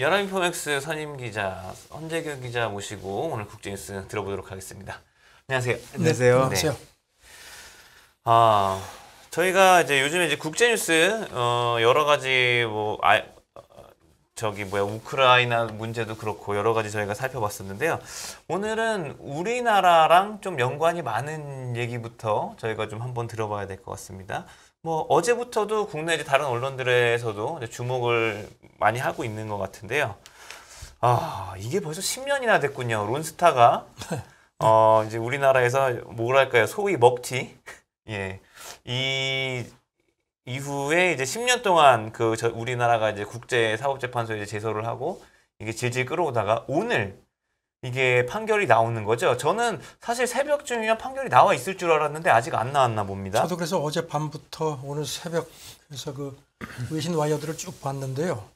연합인포맥스 선임 기자 헌재규 기자 모시고 오늘 국제뉴스 들어보도록 하겠습니다. 안녕하세요. 안녕하세요. 네. 안녕하세요. 저희가 이제 요즘에 이제 국제뉴스 여러 가지 우크라이나 문제도 그렇고 여러 가지 저희가 살펴봤었는데요. 오늘은 우리나라랑 좀 연관이 많은 얘기부터 저희가 좀 한번 들어봐야 될 것 같습니다. 어제부터도 국내 이제 다른 언론들에서도 이제 주목을 많이 하고 있는 것 같은데요. 이게 벌써 10년이나 됐군요. 론스타가 이제 우리나라에서 뭐랄까요, 소위 먹튀. 예. 이 이후에 이제 10년 동안 우리나라가 이제 국제사법재판소에 이제 제소를 하고 이게 질질 끌어오다가 오늘 이게 판결이 나오는 거죠. 저는 사실 새벽쯤이면 판결이 나와 있을 줄 알았는데 아직 안 나왔나 봅니다. 저도 그래서 어제 밤부터 오늘 새벽 그래서 그 외신 와이어들을 쭉 봤는데요.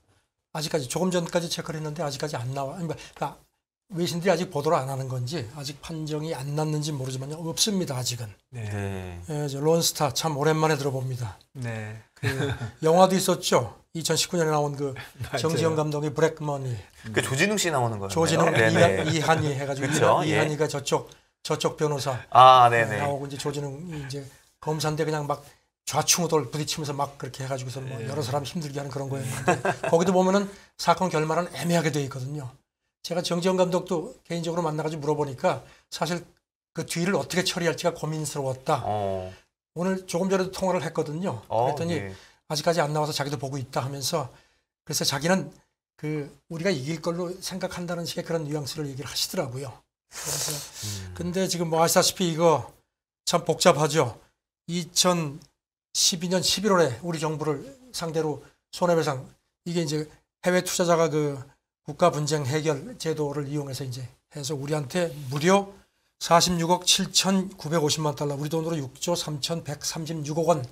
아직까지 조금 전까지 체크를 했는데 아직까지 안 나와. 그러니까 외신들이 아직 보도를 안 하는 건지 아직 판정이 안 났는지 모르지만 없습니다. 아직은. 네. 예, 론스타 참 오랜만에 들어봅니다. 네. 그 영화도 있었죠. 2019년에 나온 그 정지영 감독의 블랙머니. 그 조진웅 씨 나오는 거예요. 조진웅, 이한이 해가지고 그쵸? 이한이가 저쪽 변호사 네네. 나오고 이제 조진웅이 이제 검사인데 그냥 막 좌충우돌 부딪히면서 막 그렇게 해가지고서 뭐 여러 사람 힘들게 하는 그런 거였는데 거기도 보면은 사건 결말은 애매하게 돼 있거든요. 제가 정지영 감독도 개인적으로 만나가지고 물어보니까 사실 그 뒤를 어떻게 처리할지가 고민스러웠다. 오늘 조금 전에도 통화를 했거든요. 그랬더니 네. 아직까지 안 나와서 자기도 보고 있다 하면서 그래서 자기는 우리가 이길 걸로 생각한다는 식의 그런 뉘앙스를 얘기를 하시더라고요. 그래서 근데 지금 뭐 아시다시피 이거 참 복잡하죠. 2012년 11월에 우리 정부를 상대로 손해배상 이게 이제 해외 투자자가 그 국가 분쟁 해결 제도를 이용해서 이제 해서 우리한테 무려 46억 7,950만 달러 우리 돈으로 6조 3,136억 원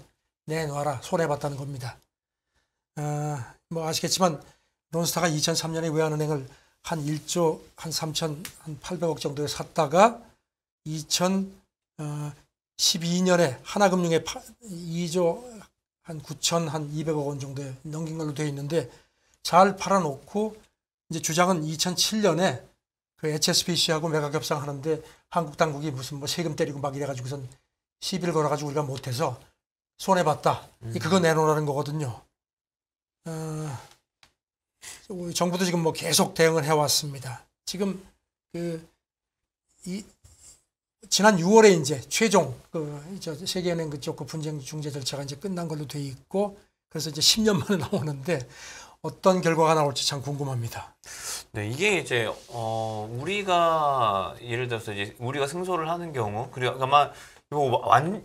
내놔라 손해봤다는 겁니다. 뭐 아시겠지만 론스타가 2003년에 외환은행을 한 1조 한 3,800억 정도에 샀다가 2012년에 하나금융에 2조 한 9,200억 원 정도에 넘긴 걸로 되어 있는데 잘 팔아놓고 이제 주장은 2007년에 그 HSBC하고 매각 협상하는데 한국 당국이 무슨 뭐 세금 때리고 막 이래가지고선 시비를 걸어가지고 우리가 못해서 손해봤다. 그거 내놓으라는 거거든요. 우리 정부도 지금 뭐 계속 대응을 해왔습니다. 지금 지난 6월에 이제 최종 세계은행 그쪽 그 분쟁 중재 절차가 이제 끝난 걸로 돼 있고 그래서 이제 10년 만에 나오는데 어떤 결과가 나올지 참 궁금합니다. 네, 이게 이제 우리가 예를 들어서 이제 우리가 승소를 하는 경우 그리고 아마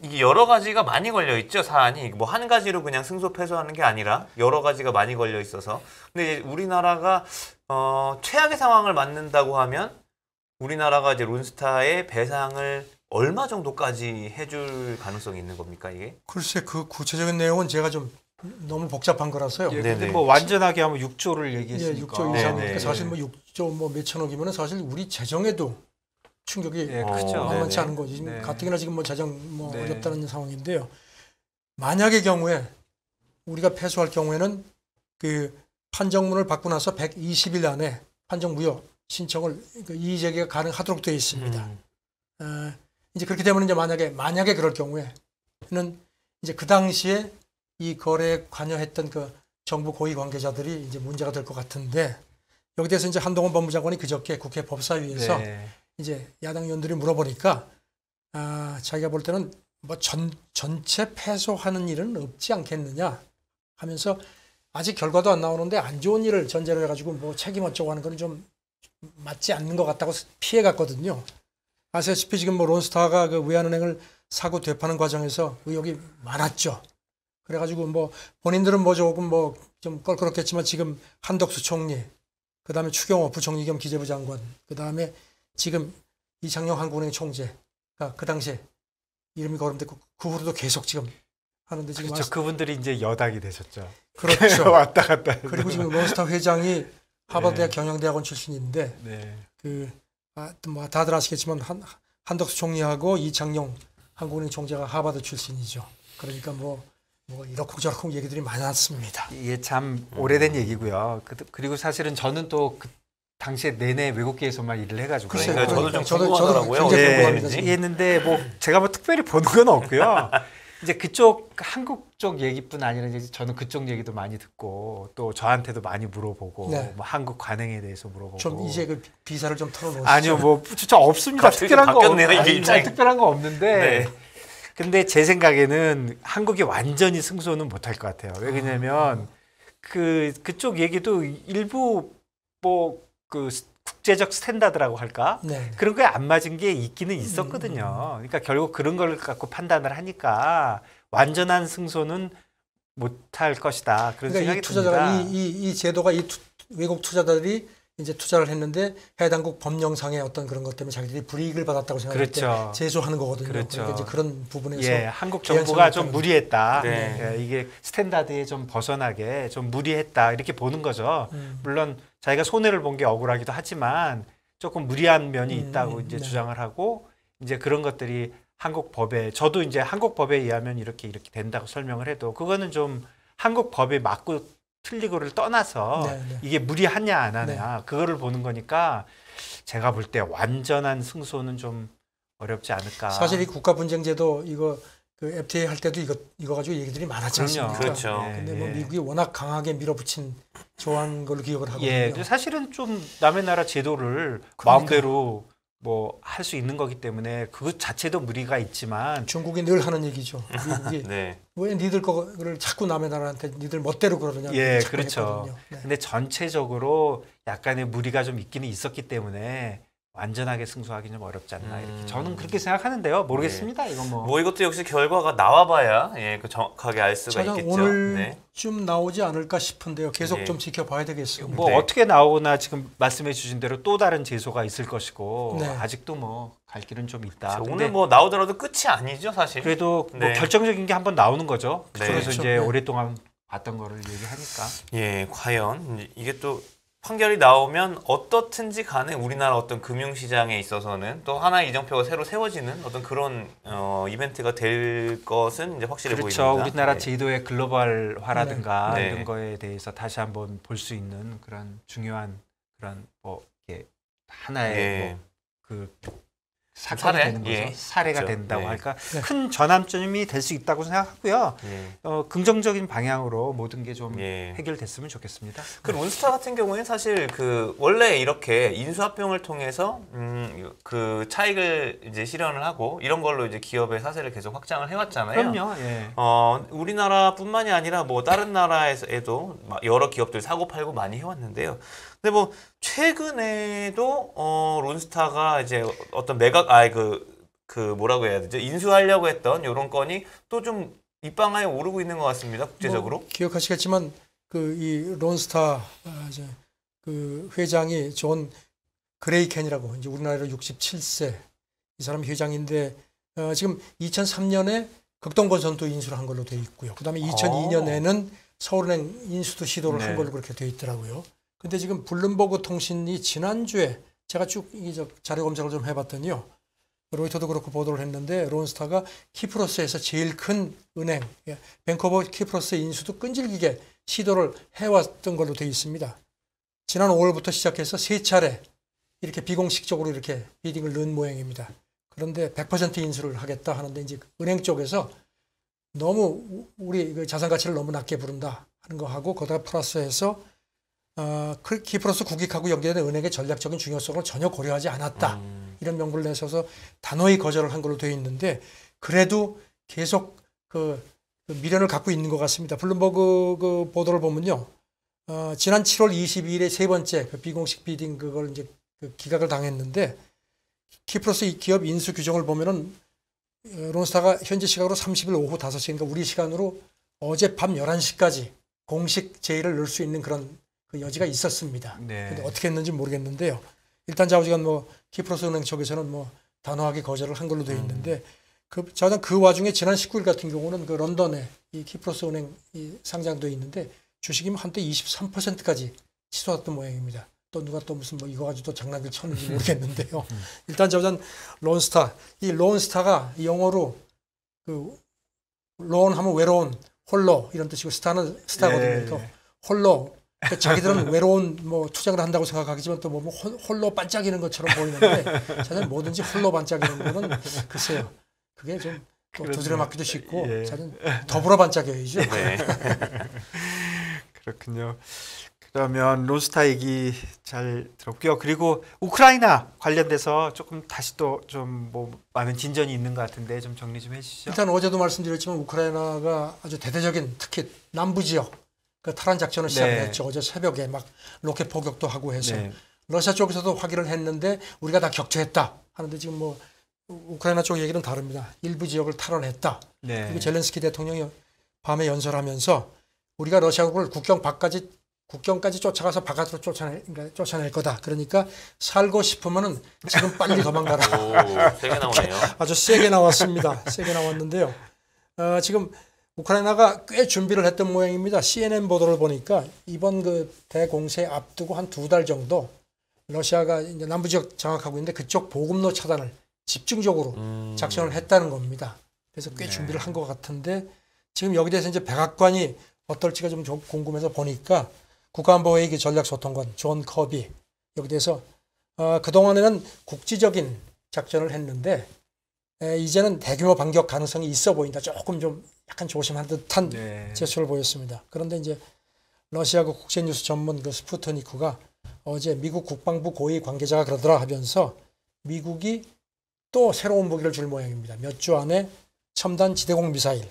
이게 여러 가지가 많이 걸려 있죠, 사안이. 뭐 한 가지로 그냥 승소 패소하는 게 아니라 여러 가지가 많이 걸려 있어서. 근데 이제 우리나라가 최악의 상황을 맞는다고 하면 우리나라가 이제 론스타의 배상을 얼마 정도까지 해줄 가능성이 있는 겁니까, 이게? 글쎄 그 구체적인 내용은 제가 좀 너무 복잡한 거라서요. 예, 근데 뭐 완전하게 하면 6조를 얘기했으니까. 예, 6조 이상이니까 사실 네. 뭐 6조 뭐 몇천억이면 사실 우리 재정에도 충격이 크죠. 만만치 않은 거지. 네. 가뜩이나 지금 뭐 재정 네. 어렵다는 상황인데요. 만약의 경우에 우리가 패소할 경우에는 그 판정문을 받고 나서 120일 안에 판정 무효 신청을 이의 제기가 가능하도록 되어 있습니다. 이제 그렇게 되면 이제 만약에 그럴 경우에는 이제 그 당시에 이 거래에 관여했던 그 정부 고위 관계자들이 이제 문제가 될 것 같은데 여기 대해서 이제 한동훈 법무장관이 그저께 국회 법사위에서 이제 야당 의원들이 물어보니까 자기가 볼 때는 뭐 전체 패소하는 일은 없지 않겠느냐 하면서 아직 결과도 안 나오는데 안 좋은 일을 전제로 해가지고 뭐 책임 어쩌고 하는 건 좀 맞지 않는 것 같다고 피해갔거든요. 아시다시피 지금 뭐 론스타가 그 외환은행을 사고 되파는 과정에서 의혹이 많았죠. 그래가지고 뭐 본인들은 뭐 조금 뭐 좀 껄끄럽겠지만 지금 한덕수 총리, 그 다음에 추경호 부총리 겸 기재부 장관, 그 다음에 지금 이창용 한국은행 총재가 그 당시에 이름이 거론됐고 그 후로도 계속 지금 하는데 지금 그렇죠. 그분들이 이제 여당이 되셨죠. 그렇죠. 왔다 갔다. 그리고 지금 론스타 회장이 하버드대학 경영대학원 출신인데 뭐 다들 아시겠지만 한덕수 총리하고 이창용 한국은행 총재가 하버드 출신이죠. 그러니까 뭐 뭐 이렇고 저렇고 얘기들이 많았습니다. 이게 참 오래된 얘기고요. 그리고 사실은 저는 또 그 당시에 내내 외국계에서만 일을 해가지고 그러니까 저도 좀 저도 궁금하더라고요. 굉장히 어떻게 궁금합니다, 되는지. 했는데 뭐 제가 뭐 특별히 보는 건 없고요. 이제 그쪽 한국 쪽 얘기뿐 아니라 이제 저는 그쪽 얘기도 많이 듣고 또 저한테도 많이 물어보고 네. 뭐 한국 관행에 대해서 물어보고. 좀 이제 그 비사를 좀 털어놓으시죠. 아니요, 뭐 진짜 없습니다. 갑자기 특별한 거 바뀌었네요, 이게 아니, 입장이. 특별한 거 없는데. 네. 근데 제 생각에는 한국이 완전히 승소는 못할 것 같아요. 왜 그러냐면 그쪽 얘기도 일부 뭐 그 국제적 스탠다드라고 할까? 네. 그런 거에 안 맞은 게 있기는 있었거든요. 그러니까 결국 그런 걸 갖고 판단을 하니까 완전한 승소는 못할 것이다. 그런 그러니까 이 생각이 투자자가 듭니다. 이 제도가 외국 투자자들이 이제 투자를 했는데 해당국 법령상의 어떤 그런 것 때문에 자기들이 불이익을 받았다고 생각할 그렇죠. 때 제소하는 거거든요. 그렇죠. 그러니까 이제 그런 부분에서 예, 한국 개연성이 정부가 좀 있다는 무리했다. 네. 예, 이게 스탠다드에 좀 벗어나게 좀 무리했다 이렇게 보는 거죠. 물론 자기가 손해를 본 게 억울하기도 하지만 조금 무리한 면이 있다고 이제 네. 주장을 하고 이제 그런 것들이 한국 법에 저도 이제 한국 법에 의하면 이렇게 된다고 설명을 해도 그거는 좀 한국 법에 맞고 틀리고를 떠나서 네, 네. 이게 무리하냐 안 하냐 그거를 보는 거니까 제가 볼 때 완전한 승소는 좀 어렵지 않을까. 사실 이 국가분쟁제도 이거 그 FTA 할 때도 이거 가지고 얘기들이 많았지 그럼요. 않습니까? 그렇죠. 예, 근데 뭐 예. 미국이 워낙 강하게 밀어붙인 조항 걸로 기억을 하거든요. 예, 근데 사실은 좀 남의 나라 제도를 그러니까. 마음대로 뭐 할 수 있는 거기 때문에 그것 자체도 무리가 있지만 중국이 늘 하는 얘기죠. 미국이 네. 왜 니들 거를 자꾸 남의 나라한테 니들 멋대로 그러느냐. 예, 자꾸 그렇죠. 했거든요. 네. 근데 전체적으로 약간의 무리가 좀 있기는 있었기 때문에 완전하게 승소하기 좀 어렵지 않나 이렇게 저는 그렇게 생각하는데요. 모르겠습니다. 이건 뭐 이것도 역시 결과가 나와봐야 그 정확하게 알 수가 저는 있겠죠. 네. 오늘쯤 나오지 않을까 싶은데요. 계속 예. 좀 지켜봐야 되겠습니다. 뭐 네. 어떻게 나오나 지금 말씀해 주신 대로 또 다른 제소가 있을 것이고 네. 아직도 뭐 갈 길은 좀 있다. 자, 근데 오늘 뭐 나오더라도 끝이 아니죠, 사실. 그래도 뭐 네. 결정적인 게 한번 나오는 거죠. 네. 그래서 그렇죠. 이제 네. 오랫동안 봤던 거를 얘기하니까. 예, 과연 이게 또 판결이 나오면 어떻든지 간에 우리나라 어떤 금융시장에 있어서는 또 하나의 이정표가 새로 세워지는 어떤 그런 이벤트가 될 것은 이제 확실해 그렇죠. 보입니다. 우리나라 네. 제도의 글로벌화라든가 네. 이런 거에 대해서 다시 한번 볼 수 있는 그런 중요한 그런 뭐 이게 하나의 예. 뭐 그 사건이 사례? 되는 거죠. 예. 사례가 그렇죠. 된다고 네. 할까. 네. 큰 전환점이 될 수 있다고 생각하고요. 예. 긍정적인 방향으로 모든 게 좀 예. 해결됐으면 좋겠습니다. 그 론스타 같은 경우에는 사실 그 원래 이렇게 인수합병을 통해서 그 차익을 이제 실현을 하고 이런 걸로 이제 기업의 사세를 계속 확장을 해왔잖아요. 그럼요. 예. 우리나라뿐만이 아니라 뭐 다른 나라에도 여러 기업들 사고 팔고 많이 해왔는데요. 근데 뭐 최근에도 론스타가 이제 어떤 매각 그 뭐라고 해야 되죠? 인수하려고 했던 이런 건이 또 좀 입방아에 오르고 있는 것 같습니다. 국제적으로. 뭐 기억하시겠지만 그 이 론스타 이제 그 회장이 존 그레이켄이라고 이제 우리나라로 67세 이 사람이 회장인데 지금 2003년에 극동건설도 인수를 한 걸로 돼 있고요. 그다음에 2002년에는 서울은행 인수도 시도를 한 네. 걸로 그렇게 돼 있더라고요. 근데 지금 블룸버그 통신이 지난주에 제가 쭉 자료 검색을 좀 해봤더니요. 로이터도 그렇고 보도를 했는데 론스타가 키프로스에서 제일 큰 은행 뱅크 오브 키프로스 인수도 끈질기게 시도를 해왔던 걸로 되어 있습니다. 지난 5월부터 시작해서 3차례 이렇게 비공식적으로 이렇게 비딩을 넣은 모양입니다. 그런데 100% 인수를 하겠다 하는데 이제 은행 쪽에서 너무 우리 그 자산 가치를 너무 낮게 부른다 하는 거 하고 거기다가 플러스해서 키프로스 국익하고 연계된 은행의 전략적인 중요성을 전혀 고려하지 않았다. 이런 명분을 내서서 단호히 거절을 한 걸로 되어 있는데 그래도 계속 그 미련을 갖고 있는 것 같습니다. 블룸버그 그 보도를 보면요. 지난 7월 22일에 세 번째 그 비공식 비딩 그걸 이제 그 기각을 당했는데 키프로스 이 기업 인수 규정을 보면은 론스타가 현재 시각으로 30일 오후 5시인가 우리 시간으로 어젯밤 11시까지 공식 제의를 넣을 수 있는 그런 그 여지가 있었습니다. 네. 근데 어떻게 했는지 모르겠는데요. 일단 좌우지간 뭐 키프로스 은행 쪽에서는 뭐 단호하게 거절을 한 걸로 되어 있는데 그 와중에 지난 19일 같은 경우는 그 런던에 이 키프로스 은행이 상장되어 있는데 주식이 한때 23%까지 치솟았던 모양입니다. 또 누가 또 무슨 뭐 이거 가지고 또 장난을 쳤는지 모르겠는데요. 일단 저는 론스타 이 론스타가 영어로 그 론하면 외로운 홀로 이런 뜻이고 스타는 스타거든요. 예, 또 예. 홀로 그러니까 자기들은 외로운 뭐 투쟁을 한다고 생각하겠지만 또 뭐 홀로 반짝이는 것처럼 보이는데 자기는 뭐든지 홀로 반짝이는 거는 글쎄요. 그게 좀 또 그렇죠. 두드려 맞기도 쉽고 예. 자기는 더불어 반짝여야죠. 네. 그렇군요. 그러면 론스타 얘기 잘 들었고요. 그리고 우크라이나 관련돼서 조금 다시 또 좀 뭐 많은 진전이 있는 것 같은데 좀 정리 좀 해주시죠. 일단 어제도 말씀드렸지만 우크라이나가 아주 대대적인 특히 남부 지역 그 탈환 작전을 시작했죠. 어제 새벽에 막 로켓 포격도 하고 해서 네. 러시아 쪽에서도 확인을 했는데 우리가 다 격추했다 하는데 지금 뭐 우크라이나 쪽 얘기는 다릅니다. 일부 지역을 탈환했다. 네. 그리고 젤렌스키 대통령이 밤에 연설하면서 우리가 러시아군을 국경까지 쫓아가서 바깥으로 쫓아낼 거다. 그러니까 살고 싶으면은 지금 빨리 도망가라. 오, 세게 나오네요. 아주 세게 나왔습니다. 세게 나왔는데요. 지금 우크라이나가 꽤 준비를 했던 모양입니다. CNN 보도를 보니까 이번 그 대공세 앞두고 한 2달 정도 러시아가 이제 남부 지역 장악하고 있는데 그쪽 보급로 차단을 집중적으로 작전을 했다는 겁니다. 그래서 꽤 네. 준비를 한 것 같은데 지금 여기 대해서 이제 백악관이 어떨지가 좀 궁금해서 보니까 국가안보회의 전략소통관 존 커비 여기 대해서 그동안에는 국지적인 작전을 했는데 이제는 대규모 반격 가능성이 있어 보인다. 조금 좀 약간 조심한 듯한 네. 제스처를 보였습니다. 그런데 이제 러시아가 국제뉴스 전문 그 스푸트니크가 어제 미국 국방부 고위 관계자가 그러더라 하면서 미국이 또 새로운 무기를 줄 모양입니다. 몇 주 안에 첨단 지대공 미사일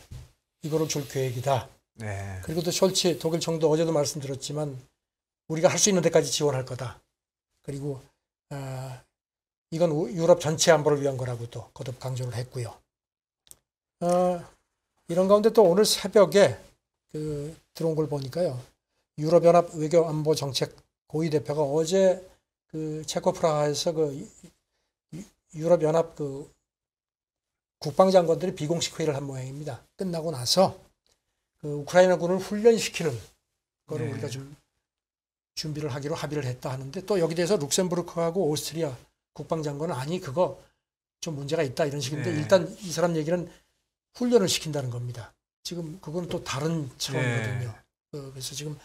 이거를 줄 계획이다. 네. 그리고 또 숄츠 독일 총도 어제도 말씀드렸지만 우리가 할 수 있는 데까지 지원할 거다. 그리고 이건 유럽 전체 안보를 위한 거라고 또 거듭 강조를 했고요. 이런 가운데 또 오늘 새벽에 들어온 걸 보니까요. 유럽연합 외교안보정책 고위 대표가 어제 그 체코 프라하에서 그 유럽연합 그 국방장관들이 비공식 회의를 한 모양입니다. 끝나고 나서 그 우크라이나군을 훈련시키는 거를 네. 우리가 좀 준비를 하기로 합의를 했다 하는데 또 여기 대해서 룩셈부르크하고 오스트리아 국방장관은 아니 그거 좀 문제가 있다 이런 식인데 네. 일단 이 사람 얘기는 훈련을 시킨다는 겁니다. 지금 그건 또 다른 차원이거든요. 그래서 지금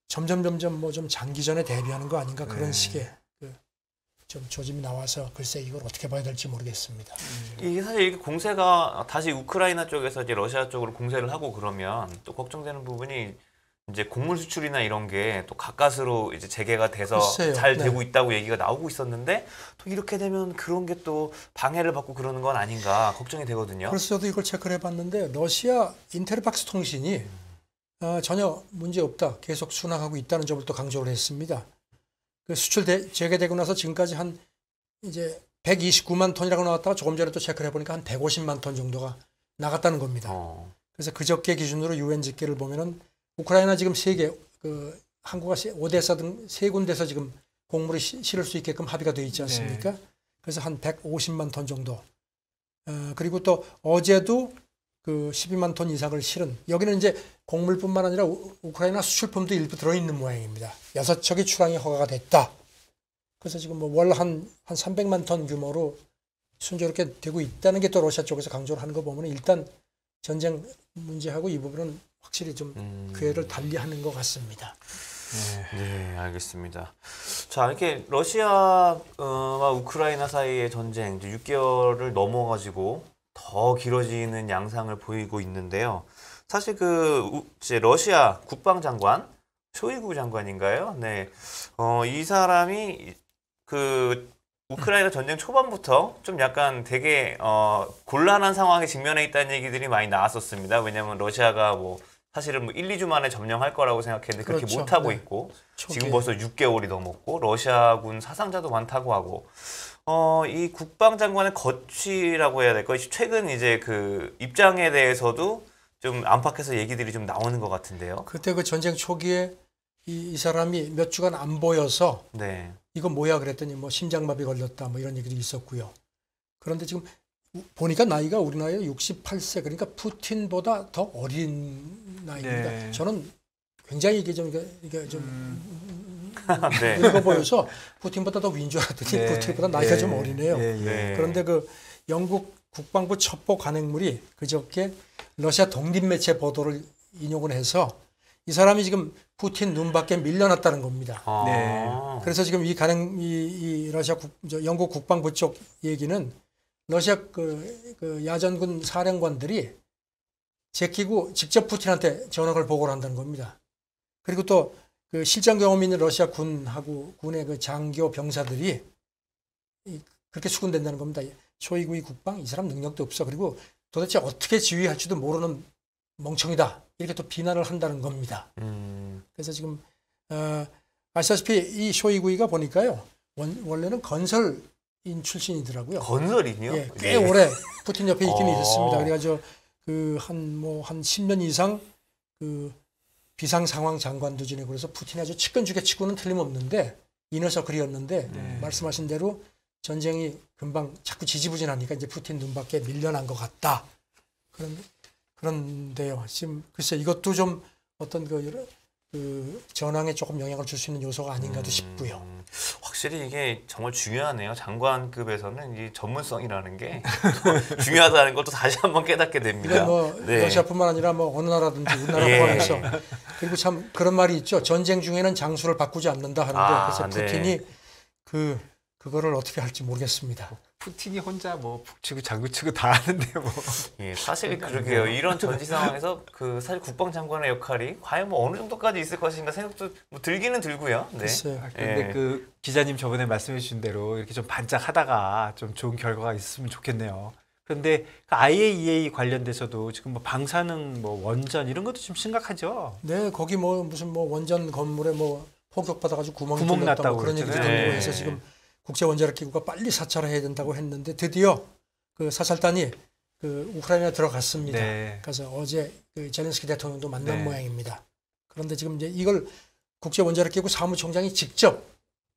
점점 뭐 좀 장기전에 대비하는 거 아닌가 그런 네. 식의 좀 조짐이 나와서 글쎄 이걸 어떻게 봐야 될지 모르겠습니다. 이게 사실 이게 공세가 다시 우크라이나 쪽에서 이제 러시아 쪽으로 공세를 하고 그러면 또 걱정되는 부분이 이제 곡물 수출이나 이런 게 또 가까스로 이제 재개가 돼서 글쎄요. 잘 네. 되고 있다고 얘기가 나오고 있었는데 또 이렇게 되면 그런 게 또 방해를 받고 그러는 건 아닌가 걱정이 되거든요. 그래서 저도 이걸 체크를 해봤는데 러시아 인테르팍스 통신이 전혀 문제 없다. 계속 순항하고 있다는 점을 또 강조를 했습니다. 그 수출 재개되고 나서 지금까지 한 이제 129만 톤이라고 나왔다가 조금 전에 또 체크를 해보니까 한 150만 톤 정도가 나갔다는 겁니다. 그래서 그저께 기준으로 유엔 집계를 보면은 우크라이나 지금 3개 그 항구가 오데사 등 3군데서 지금 곡물을 실을 수 있게끔 합의가 되어 있지 않습니까? 네. 그래서 한 150만 톤 정도. 그리고 또 어제도 그 12만 톤 이상을 실은 여기는 이제 곡물뿐만 아니라 우크라이나 수출품도 일부 들어있는 모양입니다. 6척의 출항이 허가가 됐다. 그래서 지금 뭐 월 한 300만 톤 규모로 순조롭게 되고 있다는 게 또 러시아 쪽에서 강조를 하는 거 보면 일단 전쟁 문제하고 이 부분은 확실히 좀 궤를 달리하는 것 같습니다. 네, 알겠습니다. 자, 이렇게 러시아와 우크라이나 사이의 전쟁 이제 6개월을 넘어가지고 더 길어지는 양상을 보이고 있는데요. 사실 이제 러시아 국방장관 쇼이구 장관인가요? 네, 이 사람이 그 우크라이나 전쟁 초반부터 좀 약간 되게 곤란한 상황에 직면해 있다는 얘기들이 많이 나왔었습니다. 왜냐하면 러시아가 뭐 사실은 뭐 1, 2주 만에 점령할 거라고 생각했는데 그렇게 그렇죠. 못하고 네. 있고 초기에. 지금 벌써 6개월이 넘었고 러시아군 사상자도 많다고 하고 이 국방장관의 거취라고 해야 될까요? 최근 이제 그 입장에 대해서도 좀 안팎에서 얘기들이 좀 나오는 것 같은데요. 그때 그 전쟁 초기에 이 사람이 몇 주간 안 보여서 네. 이거 뭐야 그랬더니 뭐 심장마비 걸렸다 뭐 이런 얘기도 있었고요. 그런데 지금 보니까 나이가 우리 나이가 68세 그러니까 푸틴보다 더 어린 나이입니다. 네. 저는 굉장히 이게 좀 네. 늙어 보여서 푸틴보다 더 위인 줄 알았더니 네. 푸틴보다 나이가 네. 좀 어리네요. 네. 그런데 그 영국 국방부 첩보 관행물이 그저께 러시아 독립 매체 보도를 인용을 해서 이 사람이 지금 푸틴 눈밖에 밀려났다는 겁니다. 아. 그래서 지금 이 러시아 영국 국방부 쪽 얘기는 러시아 그 야전군 사령관들이 제끼고 직접 푸틴한테 전역을 보고를 한다는 겁니다. 그리고 또 그 실전 경험 있는 러시아 군하고 군의 그 장교 병사들이 그렇게 수군된다는 겁니다. 쇼이구이 국방 이 사람 능력도 없어. 그리고 도대체 어떻게 지휘할지도 모르는 멍청이다. 이렇게 또 비난을 한다는 겁니다. 그래서 지금 아시다시피 이 쇼이구이가 보니까요. 원래는 건설인 출신이더라고요. 건설이요? 예, 꽤 오래 푸틴 옆에 있긴 있었습니다. 그래가지고 한 10년 이상 그 비상상황 장관도 지내고 그래서 푸틴이 아주 치권주게 치고는 틀림없는데 이너서클이었는데 말씀하신 대로 전쟁이 금방 자꾸 지지부진하니까 이제 푸틴 눈밖에 밀려난 것 같다. 그런데요. 지금 글쎄 이것도 좀 어떤 그 전황에 조금 영향을 줄 수 있는 요소가 아닌가도 싶고요. 확실히 이게 정말 중요하네요. 장관급에서는 이 전문성이라는 게 중요하다는 것도 다시 한번 깨닫게 됩니다. 이건 뭐 네. 러시아뿐만 아니라 뭐 어느 나라든지 우리나라 예. 포함해서 그리고 참 그런 말이 있죠. 전쟁 중에는 장수를 바꾸지 않는다 하는데 그래서 네. 푸틴이 그거를 어떻게 할지 모르겠습니다. 푸틴이 혼자 뭐 북치고 장구치고 다 하는데 뭐. 예, 사실 그러게요. 이런 전지 상황에서 그 사실 국방장관의 역할이 과연 뭐 어느 정도까지 있을 것인가 생각도 뭐 들기는 들고요. 네. 글쎄요. 근데 예. 그 기자님 저번에 말씀해 주신 대로 이렇게 좀 반짝하다가 좀 좋은 결과가 있었으면 좋겠네요. 그런데 그 IAEA 관련돼서도 지금 뭐 방사능 뭐 원전 이런 것도 좀 심각하죠. 네, 거기 뭐 무슨 뭐 원전 건물에 뭐 폭격 받아가지고 구멍이 구멍 뚫렸다고 났다고 그런 얘기도 그랬잖아요. 들리고 네. 해서 지금 국제 원자력 기구가 빨리 사찰을 해야 된다고 했는데 드디어 그 사찰단이 그 우크라이나에 들어갔습니다. 네. 그래서 어제 그 젤렌스키 대통령도 만난 네. 모양입니다. 그런데 지금 이제 이걸 국제 원자력 기구 사무총장이 직접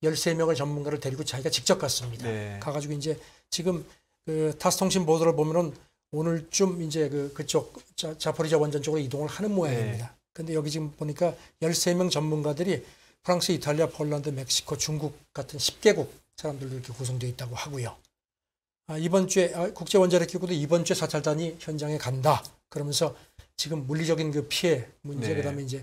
13명의 전문가를 데리고 자기가 직접 갔습니다. 네. 가가지고 이제 지금 그 타스 통신 보도를 보면은 오늘쯤 이제 그쪽 자포리자 원전 쪽으로 이동을 하는 모양입니다. 근데 여기 지금 보니까 13명 전문가들이 프랑스, 이탈리아, 폴란드, 멕시코, 중국 같은 10개국 사람들도 이렇게 구성되어 있다고 하고요. 이번 주에 국제 원자력 기구도 이번 주에 사찰단이 현장에 간다. 그러면서 지금 물리적인 그 피해 문제 네. 그다음에 이제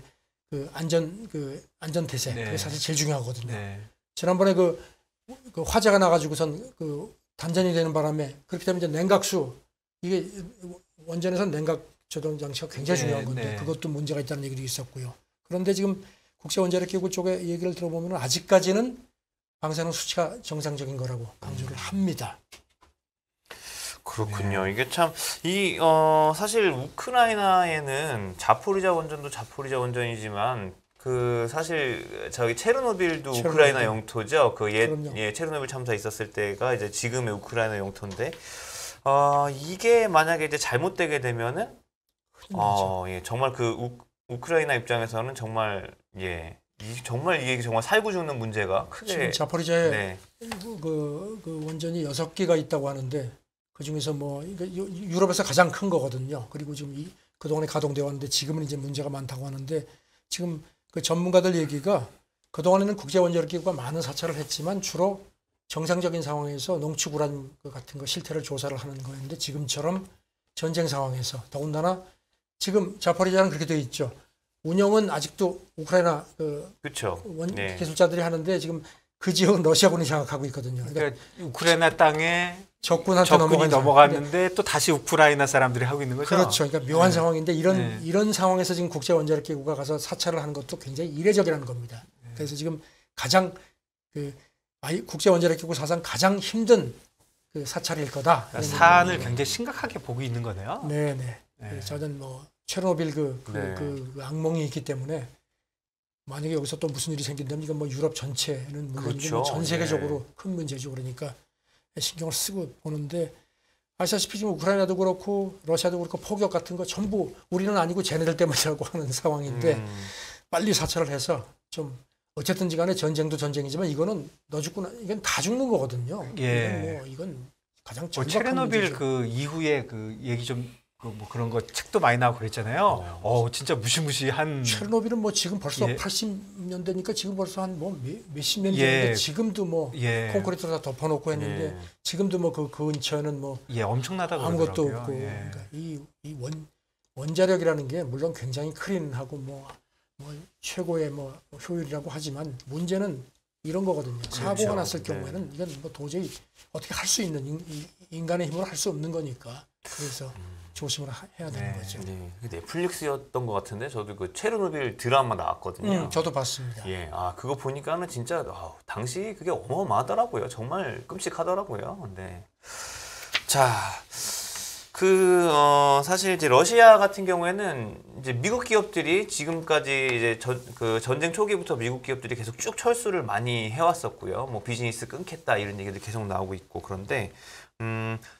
그 안전 태세 네. 그게 사실 제일 중요하거든요. 네. 지난번에 그 화재가 나가지고선 그 단전이 되는 바람에 그렇게 되면 이제 냉각수 이게 원전에서는 냉각 조동 장치가 굉장히 네, 중요한 건데 네. 그것도 문제가 있다는 얘기도 있었고요. 그런데 지금 국제 원자력 기구 쪽에 얘기를 들어보면 아직까지는 방사능 수치가 정상적인 거라고 강조를 합니다. 그렇군요. 이게 참 사실 우크라이나에는 자포리자 원전도 자포리자 원전이지만 그 사실 저기 체르노빌도 체르노빌. 우크라이나 영토죠. 그 그럼요. 체르노빌 참사 있었을 때가 이제 지금의 우크라이나 영토인데 이게 만약에 이제 잘못되게 되면은 예, 정말 그 우크라이나 입장에서는 정말 정말 이게 정말 살고 죽는 문제가 크게 지금 자포리자에 네. 그 원전이 6개가 있다고 하는데 그 중에서 뭐 유럽에서 가장 큰 거거든요. 그리고 지금 그동안에 가동되어 왔는데 지금은 이제 문제가 많다고 하는데 지금 그 전문가들 얘기가 그동안에는 국제 원자력 기구가 많은 사찰을 했지만 주로 정상적인 상황에서 농축 우란 같은 거 실태를 조사를 하는 거였는데 지금처럼 전쟁 상황에서 더군다나 지금 자포리자는 그렇게 되어 있죠. 운영은 아직도 우크라이나 그렇죠. 네. 기술자들이 하는데 지금 그 지역은 러시아군이 장악하고 있거든요. 그러니까 우크라이나 땅에 적군한테 적군이 넘어갔는데 넘어갔는데 또 다시 우크라이나 사람들이 하고 있는 거죠. 그렇죠. 그러니까 묘한 네. 상황인데 네. 이런 상황에서 지금 국제 원자력 기구가 가서 사찰을 하는 것도 굉장히 이례적이라는 겁니다. 그래서 지금 가장 국제 원자력 기구 사상 가장 힘든 그 사찰일 거다. 그러니까 사안을 굉장히 심각하게 보고 있는 거네요. 네네. 네. 저는 뭐 체르노빌 네. 그 악몽이 있기 때문에 만약에 여기서 또 무슨 일이 생긴다면 이건 뭐 유럽 전체는 문제이고 그렇죠. 전 세계적으로 큰 문제죠. 그러니까 신경을 쓰고 보는데 아시다시피 지금 우크라이나도 그렇고 러시아도 그렇고 폭격 같은 거 전부 우리는 아니고 쟤네들 때문이라고 하는 상황인데 빨리 사찰을 해서 좀 어쨌든지 간에 전쟁도 전쟁이지만 이거는 너 죽고 이건 다 죽는 거거든요. 예. 이건 가장 뭐 절박한 체르노빌 문제죠. 그 이후에 그 얘기 좀 뭐 그런 거 책도 많이 나오고 그랬잖아요. 진짜 무시무시한. 체르노빌은 뭐 지금 벌써 예. 80년대니까 지금 벌써 한 뭐 몇십 년 예. 전인데 지금도 뭐 예. 콘크리트로 다 덮어놓고 했는데 예. 지금도 뭐 그 근처에는 뭐 예, 엄청나다고 아무것도 그러더라고요. 없고 예. 그러니까 원자력이라는 게 물론 굉장히 클린하고 뭐 최고의 뭐 효율이라고 하지만 문제는 이런 거거든요. 사고가 그렇죠. 났을 네. 경우에는 이건 뭐 도저히 어떻게 할 수 있는 인간의 힘으로 할 수 없는 거니까 그래서 조심을 해야 되는 네. 거죠. 네, 넷플릭스였던 것 같은데 저도 그 체르노빌 드라마 나왔거든요. 저도 봤습니다. 예, 그거 보니까는 진짜 당시 그게 어마어마하더라고요. 정말 끔찍하더라고요. 네. 자, 사실 이제 러시아 같은 경우에는 이제 미국 기업들이 지금까지 이제 그 전쟁 초기부터 미국 기업들이 계속 쭉 철수를 많이 해왔었고요. 뭐 비즈니스 끊겠다 이런 얘기도 계속 나오고 있고 그런데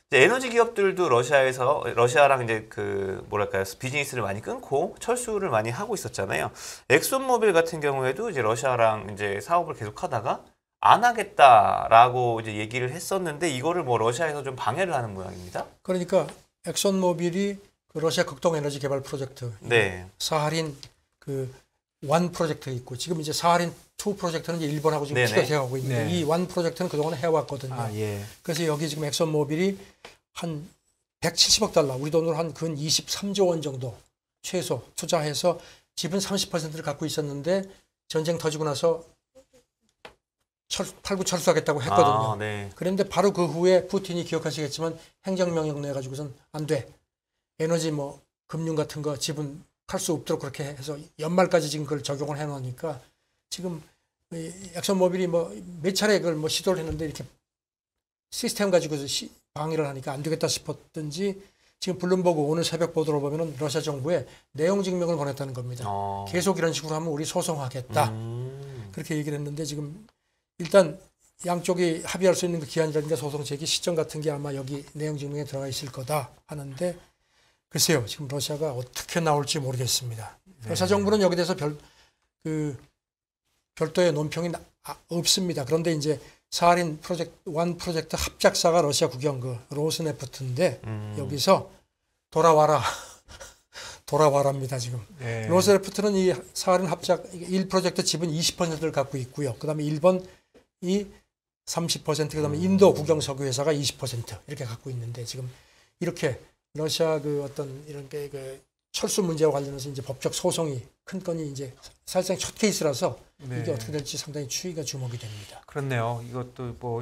이제 에너지 기업들도 러시아랑 이제 그 뭐랄까요 비즈니스를 많이 끊고 철수를 많이 하고 있었잖아요. 엑손모빌 같은 경우에도 이제 러시아랑 이제 사업을 계속하다가 안 하겠다라고 이제 얘기를 했었는데 이거를 뭐 러시아에서 좀 방해를 하는 모양입니다. 그러니까 엑손모빌이 그 러시아 극동 에너지 개발 프로젝트, 네, 사하린 그 원 프로젝트 있고 지금 이제 사하린 2 프로젝트는 이제 일본하고 지금 네네. 티격태격하고 있는데 네. 이 원 프로젝트는 그동안 해왔거든요. 예. 그래서 여기 지금 엑손모빌이 한 170억 달러, 우리 돈으로 한 근 23조 원 정도 최소 투자해서 지분 30%를 갖고 있었는데 전쟁 터지고 나서 탈구 철수하겠다고 했거든요. 네. 그런데 바로 그 후에 푸틴이 기억하시겠지만 행정명령 내가지고선 안 돼. 에너지 뭐 금융 같은 거 지분 할 수 없도록 그렇게 해서 연말까지 지금 그걸 적용을 해놓으니까 지금 이 엑슨모빌이 뭐 몇 차례 그걸 뭐 시도를 했는데 이렇게 시스템 가지고서 방해를 하니까 안 되겠다 싶었든지 지금 블룸버그 오늘 새벽 보도를 보면은 러시아 정부에 내용 증명을 보냈다는 겁니다. 계속 이런 식으로 하면 우리 소송하겠다. 그렇게 얘기를 했는데 지금 일단 양쪽이 합의할 수 있는 그 기한이라든가 소송 제기 시점 같은 게 아마 여기 내용 증명에 들어가 있을 거다 하는데 글쎄요. 지금 러시아가 어떻게 나올지 모르겠습니다. 러시아 정부는 여기 대해서 별도의 논평이 없습니다. 그런데 이제 사하린 프로젝트 원 프로젝트 합작사가 러시아 국영 그 로스네프트인데 여기서 돌아와라. 돌아와랍니다, 지금. 네. 로스네프트는 이 사하린 합작 1 프로젝트 지분 20%를 갖고 있고요. 그다음에 일본이 30%, 그다음에 인도 국영 석유 회사가 20% 이렇게 갖고 있는데 지금 이렇게 러시아 그 어떤 이런 게 그 철수 문제와 관련해서 이제 법적 소송이 큰 건이 이제 사실상 첫 케이스라서 네. 이게 어떻게 될지 상당히 추이가 주목이 됩니다. 그렇네요. 이것도 뭐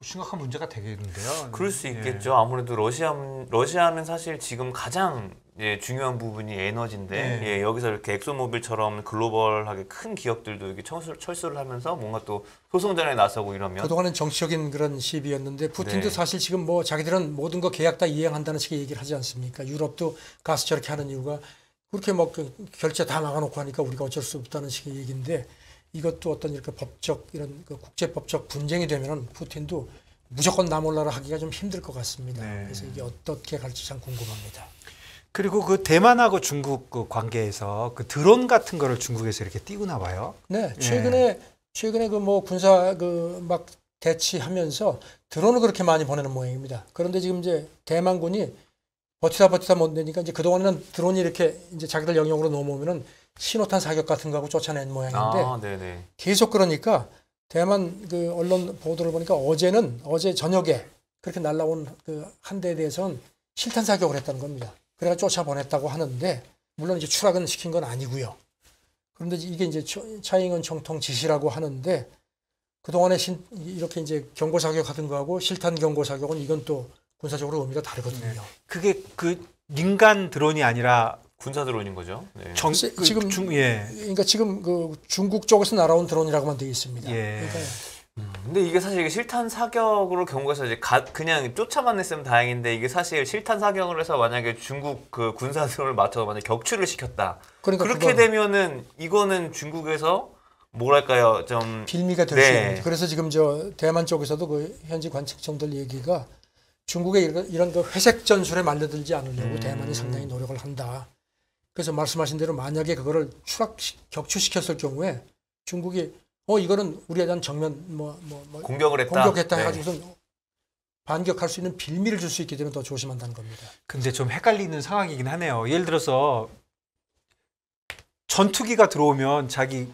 심각한 문제가 되겠는데요. 그럴 수 예. 있겠죠. 아무래도 러시아는 사실 지금 가장 중요한 부분이 에너지인데 네. 여기서 이렇게 엑소모빌처럼 글로벌하게 큰 기업들도 이렇게 철수를 하면서 뭔가 또 소송전에 나서고 이러면 그동안은 정치적인 그런 시비였는데 푸틴도 네. 사실 지금 뭐 자기들은 모든 거 계약 다 이행한다는 식의 얘기를 하지 않습니까? 유럽도 가스 저렇게 하는 이유가 그렇게 뭐 그 결제 다 막아놓고 하니까 우리가 어쩔 수 없다는 식의 얘기인데 이것도 어떤 이렇게 법적 이런 그 국제법적 분쟁이 되면은 푸틴도 무조건 나 몰라라 하기가 좀 힘들 것 같습니다. 네. 그래서 이게 어떻게 갈지 참 궁금합니다. 그리고 그 대만하고 중국 그 관계에서 그 드론 같은 거를 중국에서 이렇게 띄우나 봐요. 네, 최근에 그 뭐 군사 그 막 대치하면서 드론을 그렇게 많이 보내는 모양입니다. 그런데 지금 이제 대만군이 버티다 못 내니까 이제 그동안에는 드론이 이렇게 이제 자기들 영역으로 넘어오면은 신호탄 사격 같은 거하고 쫓아낸 모양인데 네네. 계속 그러니까 대만 그 언론 보도를 보니까 어제 저녁에 그렇게 날라온 그 한 대에 대해서는 실탄 사격을 했다는 겁니다. 그래가 쫓아보냈다고 하는데 물론 이제 추락은 시킨 건 아니고요. 그런데 이게 이제 차이잉원 총통 지시라고 하는데 그동안에 이렇게 이제 경고 사격하던 거하고 실탄 경고 사격은 이건 또 군사적으로 의미가 다르거든요. 네. 그게 그 민간 드론이 아니라 군사 드론인 거죠. 네. 지금 그러니까 지금 그 중국 쪽에서 날아온 드론이라고만 되어 있습니다. 예. 그러니까 근데 이게 사실 이게 실탄 사격으로 경고해서 이제 그냥 쫓아만 냈으면 다행인데 이게 사실 실탄 사격을 해서 만약에 중국 그 군사 드론을 맞춰서 만약 격추를 시켰다. 그러니까 그렇게 되면은 이거는 중국에서 뭐랄까요 좀 빌미가 될 수 있는. 그래서 지금 저 대만 쪽에서도 그 현지 관측청들 얘기가 중국의 이런 그 회색 전술에 말려들지 않으려고 대만이 상당히 노력을 한다. 그래서 말씀하신 대로 만약에 그거를 격추시켰을 경우에 중국이 이거는 우리에 대한 정면 공격했다 해가지고선 반격할 수 있는 빌미를 줄 수 있기 때문에 더 조심한다는 겁니다. 근데 좀 헷갈리는 상황이긴 하네요. 예를 들어서 전투기가 들어오면 자기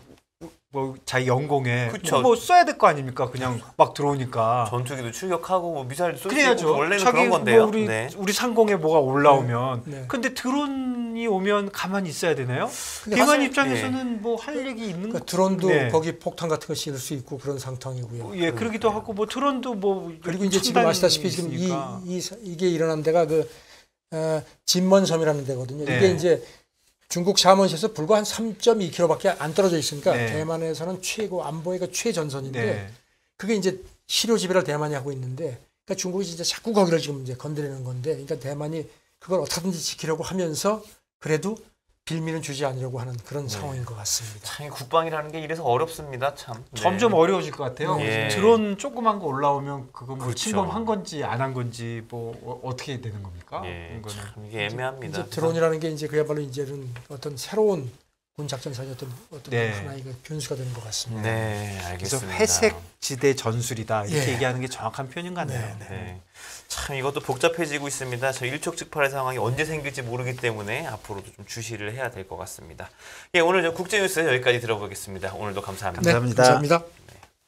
영공에 뭐 써야 될 거 아닙니까? 그냥 막 들어오니까 전투기도 출격하고 뭐 미사일도 쏠 수 그래야죠. 있고 원래는 그런 건데요. 우리 상공에 뭐가 올라오면 네. 근데 드론 드론이 오면 가만히 있어야 되나요? 근데 대만 사실- 입장에서는 뭐 할 얘기 있는 그러니까 드론도 네. 거기 폭탄 같은 거 씌울 수 있고 그런 상황이고요. 예, 그러기도 하고 뭐 드론도 뭐 그리고 이제 지금 첨단이 아시다시피 지금 있으니까. 이게 일어난 데가 그 진먼섬이라는 데거든요. 네. 이게 이제 중국 샤먼시에서 불과 한 3.2km밖에 안 떨어져 있으니까 네. 대만에서는 최고 안보위가 최전선인데 네. 그게 이제 실효 지배를 대만이 하고 있는데 그러니까 중국이 진짜 자꾸 거기를 지금 이제 건드리는 건데 그러니까 대만이 그걸 어떻게든지 지키려고 하면서 그래도 빌미는 주지 않으려고 하는 그런 상황인 것 같습니다. 참 국방이라는 게 이래서 어렵습니다. 참. 네. 점점 어려워질 것 같아요. 예. 드론 조그만 거 올라오면 그거 뭐 그렇죠. 침범한 건지 안 한 건지 뭐 어떻게 되는 겁니까? 예, 이거는. 참 이게 애매합니다. 이제 드론이라는 게 이제 그야말로 이제는 어떤 새로운 군 작전상의 어떤 네. 하나의 그 변수가 되는 것 같습니다. 네, 그래서 알겠습니다. 회색 지대 전술이다 이렇게 예. 얘기하는 게 정확한 표현 같네요. 네, 네. 참 이것도 복잡해지고 있습니다. 저 일촉즉발의 상황이 언제 생길지 모르기 때문에 앞으로도 좀 주시를 해야 될 것 같습니다. 예, 오늘 저 국제뉴스 여기까지 들어보겠습니다. 오늘도 감사합니다. 감사합니다. 네, 감사합니다.